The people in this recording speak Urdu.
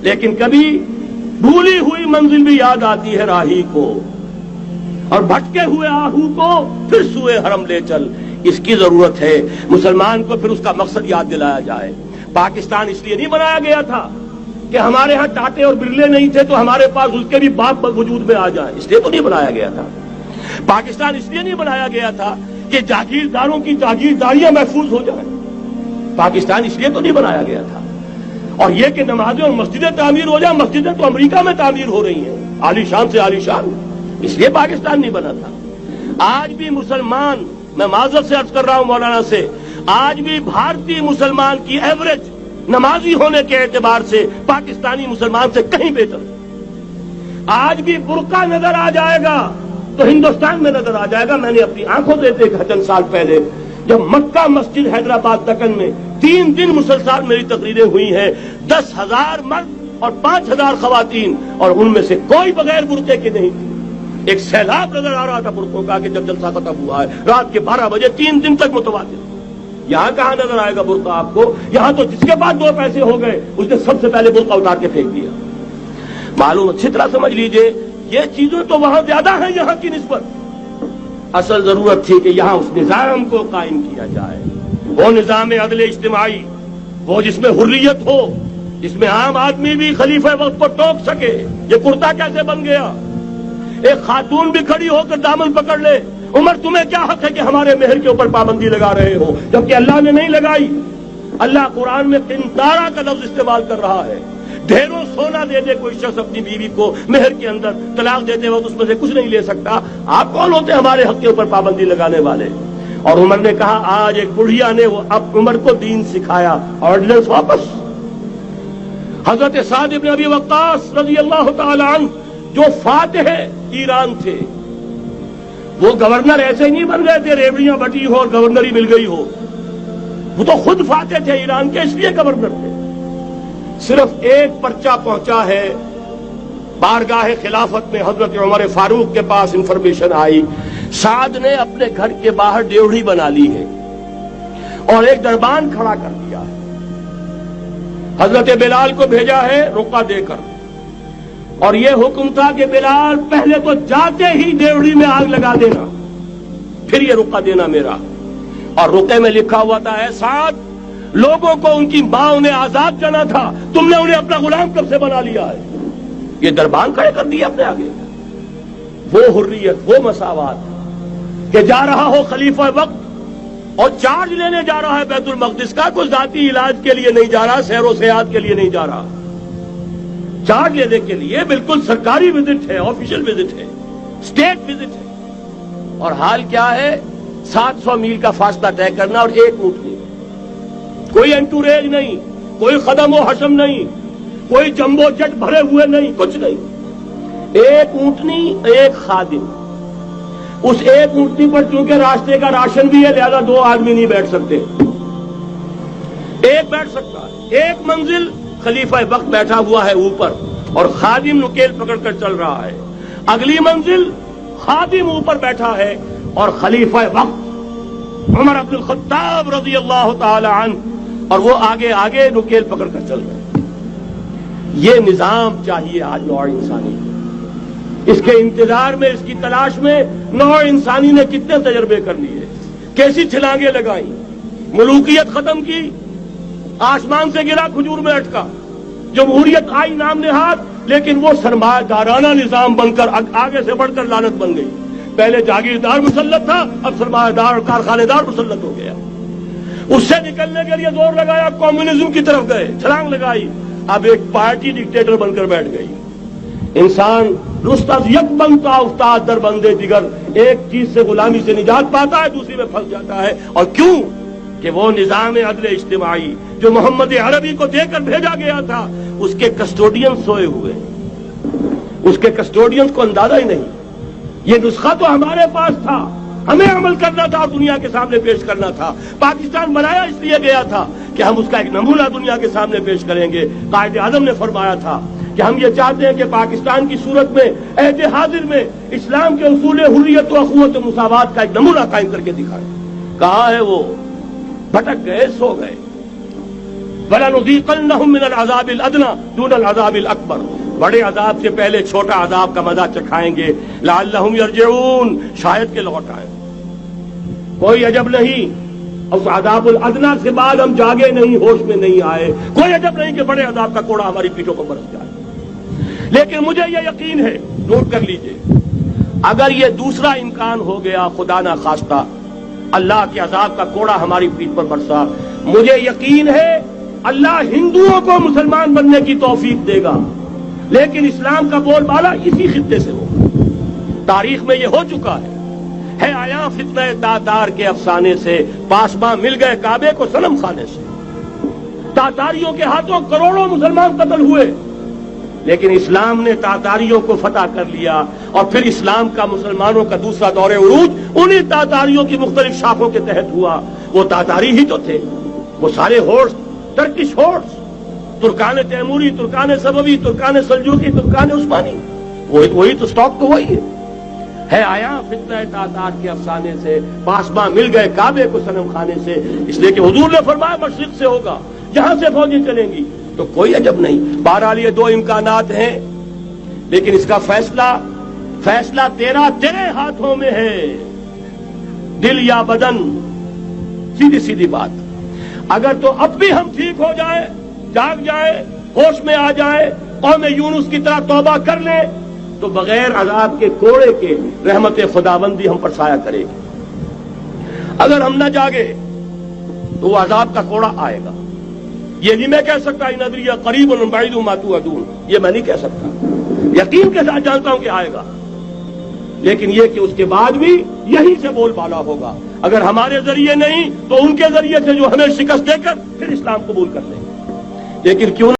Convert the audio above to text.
لیکن کبھی بھولی ہوئی منزل بھی یاد آتی ہے راہی کو، اور بھٹکے ہوئے آہو کو پھر سوئے حرم لے چل۔ اس کی ضرورت ہے مسلمان کو پھر اس کا مقصد یاد دلایا جائے۔ پاکستان اس لیے نہیں بنایا گیا تھا کہ ہمارے ہاں ٹاٹے اور برلے نہیں تھے تو ہمارے پاس اس کے بھی باپ وجود میں آ جائیں، اس لیے تو نہیں بنایا گیا تھا۔ پاکستان اس لیے نہیں بنایا گیا تھا کہ جاگیرداروں کی جاگیرداریاں محفوظ ہو جائیں، پاکستان اس لیے تو نہیں بنایا گیا تھا۔ اور یہ کہ نمازیں اور مسجدیں تعمیر ہو جائیں، مسجدیں تو امریکہ میں تعمیر ہو رہی ہیں عالی شان سے عالی شان، اس لیے پاکستان نہیں بنا تھا۔ آج بھی مسلمان، میں معذرت سے عرض کر رہا ہوں مولانا سے، آج بھی بھارتی مسلمان کی ایوریج نمازی ہونے کے اعتبار سے پاکستانی مسلمان سے کہیں بہتر ہے۔ آج بھی برقع نظر آ جائے گا تو ہندوستان میں نظر آ جائے گا۔ میں نے اپنی آنکھوں سے دیکھا چند سال پہلے، جب مکہ مسجد حیدرآباد دکن میں 3 دن مسلسل میری تقریریں ہوئی ہیں، 10,000 مرد اور 5,000 خواتین، اور ان میں سے کوئی بغیر برقعے کے نہیں تھی۔ ایک سیلاب نظر آ رہا تھا برقعوں کا کہ جب جلسہ ختم ہوا ہے رات کے 12 بجے 3 دن تک متواتر۔ یہاں کہاں نظر آئے گا برقع آپ کو؟ یہاں تو جس کے پاس 2 پیسے ہو گئے اس نے سب سے پہلے برقع اتار کے پھینک دیا۔ معلوم اچھی طرح سمجھ لیجئے، یہ چیزیں تو وہاں زیادہ ہیں یہاں کی نسبت۔ اصل ضرورت تھی کہ یہاں اس نظام کو قائم کیا جائے، وہ نظام عدل اجتماعی، وہ جس میں حریت ہو، جس میں عام آدمی بھی خلیفہ وقت کو ٹوک سکے۔ یہ کرتا کیسے بن گیا؟ ایک خاتون بھی کھڑی ہو کر دامن پکڑ لے، عمر تمہیں کیا حق ہے کہ ہمارے مہر کے اوپر پابندی لگا رہے ہو، جبکہ اللہ نے نہیں لگائی۔ اللہ قرآن میں قنطارہ کا لفظ استعمال کر رہا ہے۔ ڈھیروں سونا دے دے کوئی شخص اپنی بیوی کو مہر کے اندر، طلاق دیتے وقت اس میں سے کچھ نہیں لے سکتا۔ آپ کون ہوتے ہیں ہمارے حق کے اوپر پابندی لگانے والے؟ اور عمر نے کہا، آج ایک بڑھیا نے وہ اب عمر کو دین سکھایا، آرڈیننس واپس۔ حضرت سعد بن ابی وقاص رضی اللہ تعالی عنہ جو فاتح ایران تھے، وہ گورنر ایسے ہی نہیں بن گئے تھے ریوڑیاں بٹی ہو اور گورنر ہی مل گئی ہو، وہ تو خود فاتح تھے ایران کے، اس لیے گورنر تھے۔ صرف ایک پرچہ پہنچا ہے بارگاہ خلافت میں، حضرت عمر فاروق کے پاس انفارمیشن آئی، سعد نے اپنے گھر کے باہر ڈیوڑی بنا لی ہے اور ایک دربان کھڑا کر دیا ہے۔ حضرت بلال کو بھیجا ہے رقعہ دے کر، اور یہ حکم تھا کہ بلال پہلے تو جاتے ہی ڈیوڑی میں آگ لگا دینا، پھر یہ رقعہ دینا میرا۔ اور رقعے میں لکھا ہوا تھا، اے سعد، لوگوں کو ان کی ماں نے آزاد جانا تھا، تم نے انہیں اپنا غلام کب سے بنا لیا ہے؟ یہ دربان کھڑے کر دیا اپنے آگے۔ وہ حریت، وہ مساوات کہ جا رہا ہو خلیفہ وقت اور چارج لینے جا رہا ہے بیت المقدس کا، کوئی ذاتی علاج کے لیے نہیں جا رہا، سیر و سیاحت کے لیے نہیں جا رہا، چارج لینے کے لیے بالکل سرکاری وزٹ ہے، آفیشل وزٹ ہے، اسٹیٹ وزٹ ہے۔ اور حال کیا ہے؟ 700 میل کا فاصلہ طے کرنا اور ایک اونٹنی، کوئی انٹوریج نہیں، کوئی قدم و حشم نہیں، کوئی جمبو جٹ بھرے ہوئے نہیں، کچھ نہیں، ایک اونٹنی ایک خادم۔ اس ایک اونٹنی پر چونکہ راستے کا راشن بھی ہے لہذا 2 آدمی نہیں بیٹھ سکتے، ایک بیٹھ سکتا ہے۔ ایک منزل خلیفہ وقت بیٹھا ہوا ہے اوپر اور خادم نکیل پکڑ کر چل رہا ہے، اگلی منزل خادم اوپر بیٹھا ہے اور خلیفہ وقت عمر بن الخطاب رضی اللہ تعالی عنہ اور وہ آگے آگے نکیل پکڑ کر چل رہے ہیں۔ یہ نظام چاہیے آج نوع انسانی کو۔ اس کے انتظار میں، اس کی تلاش میں نوع انسانی نے کتنے تجربے کر لیے، کیسی چھلانگیں لگائیں، ملوکیت ختم کی، آسمان سے گرا کھجور میں اٹکا، جمہوریت آئی نام نہاد، لیکن وہ سرمایہ دارانہ نظام بن کر آگے سے بڑھ کر لعنت بن گئی۔ پہلے جاگیردار مسلط تھا، اب سرمایہ دار اور کارخانے دار مسلط ہو گیا۔ اس سے نکلنے کے لیے زور لگایا، کمیونزم کی طرف گئے، چھلانگ لگائی، اب ایک پارٹی ڈکٹیٹر بن کر بیٹھ گئی۔ انسان رست از یک بنتا افتاد در بندے دیگر، ایک چیز سے غلامی سے نجات پاتا ہے، دوسری میں پھنس جاتا ہے۔ اور کیوں؟ کہ وہ نظام عدل اجتماعی جو محمد عربی کو دے کر بھیجا گیا تھا، اس کے کسٹوڈین سوئے ہوئے، اس کے کسٹوڈین کو اندازہ ہی نہیں۔ یہ نسخہ تو ہمارے پاس تھا، ہمیں عمل کرنا تھا اور دنیا کے سامنے پیش کرنا تھا۔ پاکستان بنایا اس لیے گیا تھا کہ ہم اس کا ایک نمونہ دنیا کے سامنے پیش کریں گے۔ قائد اعظم نے فرمایا تھا کہ ہم یہ چاہتے ہیں کہ پاکستان کی صورت میں عہد حاضر میں اسلام کے اصول حریت و اخوت و مساوات کا ایک نمونہ قائم کر کے دکھائیں۔ کہاں ہے وہ؟ بھٹک گئے، سو گئے۔ وَلَنُذِيقَنَّهُم مِّنَ الْعَذَابِ الْأَدْنَىٰ دُونَ الْعَذَابِ الْأَكْبَرِ، بڑے عذاب سے پہلے چھوٹا عذاب کا مزہ چکھائیں گے. لَعَلَّهُمْ يَرْجِعُونَ، شاید کہ لوٹ آئیں. کوئی عجب نہیں اس عذاب الادنیٰ سے بعد ہم جاگے نہیں، ہوش میں نہیں آئے. کوئی عجب نہیں کہ بڑے عذاب کا کوڑا ہماری پیٹھوں پر برس جائے. لیکن مجھے یہ یقین ہے، نوٹ کر لیجئے، اگر یہ دوسرا امکان ہو گیا، خدا نہ خواستہ اللہ کے عذاب کا کوڑا ہماری پیٹھ پر برسا، مجھے یقین ہے اللہ ہندوؤں کو مسلمان بننے کی توفیق دے گا. لیکن اسلام کا بول بالا اسی خطے سے ہوگا. تاریخ میں یہ ہو چکا ہے آیا فتنہ تاتار کے افسانے سے، پاسباں مل گئے کعبے کو صنم خانے سے. تاتاریوں کے ہاتھوں کروڑوں مسلمان قتل ہوئے، لیکن اسلام نے تاتاریوں کو فتح کر لیا. اور پھر اسلام کا مسلمانوں کا دوسرا دور عروج انہی تاتاریوں کی مختلف شاخوں کے تحت ہوا. وہ تاتاری ہی تو تھے، وہ سارے ہورس، ٹرکش ہورس، ترکان تیموری، ترکان سبوی، ترکان سلجوقی، ترکان عثمانی، وہی تو سٹاک تو وہی ہے آیا فتنہ تاتار کے افسانے سے، پاسباں مل گئے کعبے کو صنم خانے سے. اس لیے کہ حضور نے فرمایا مشرق سے ہوگا، جہاں سے فوجیں چلیں گی. تو کوئی عجب نہیں. بہرحال یہ دو امکانات ہیں، لیکن اس کا فیصلہ تیرے ہاتھوں میں ہے، دل یا بدن. سیدھی سیدھی بات. اگر تو اب بھی ہم ٹھیک ہو جائیں، جاگ جائیں، ہوش میں آ جائیں، قوم یونس کی طرح توبہ کر لیں، تو بغیر عذاب کے کوڑے کے رحمت خداوندی ہم پر سایہ کرے گی. اگر ہم نہ جاگے تو وہ عذاب کا کوڑا آئے گا. یہ نہیں میں کہہ سکتا ان ادری قریب بعید ما توعدون، یہ میں نہیں کہہ سکتا، یقین کے ساتھ جانتا ہوں کہ آئے گا. لیکن یہ کہ اس کے بعد بھی یہی سے بول بالا ہوگا. اگر ہمارے ذریعے نہیں تو ان کے ذریعے سے جو ہمیں شکست دے کر پھر اسلام قبول کر لیں. لیکن کیوں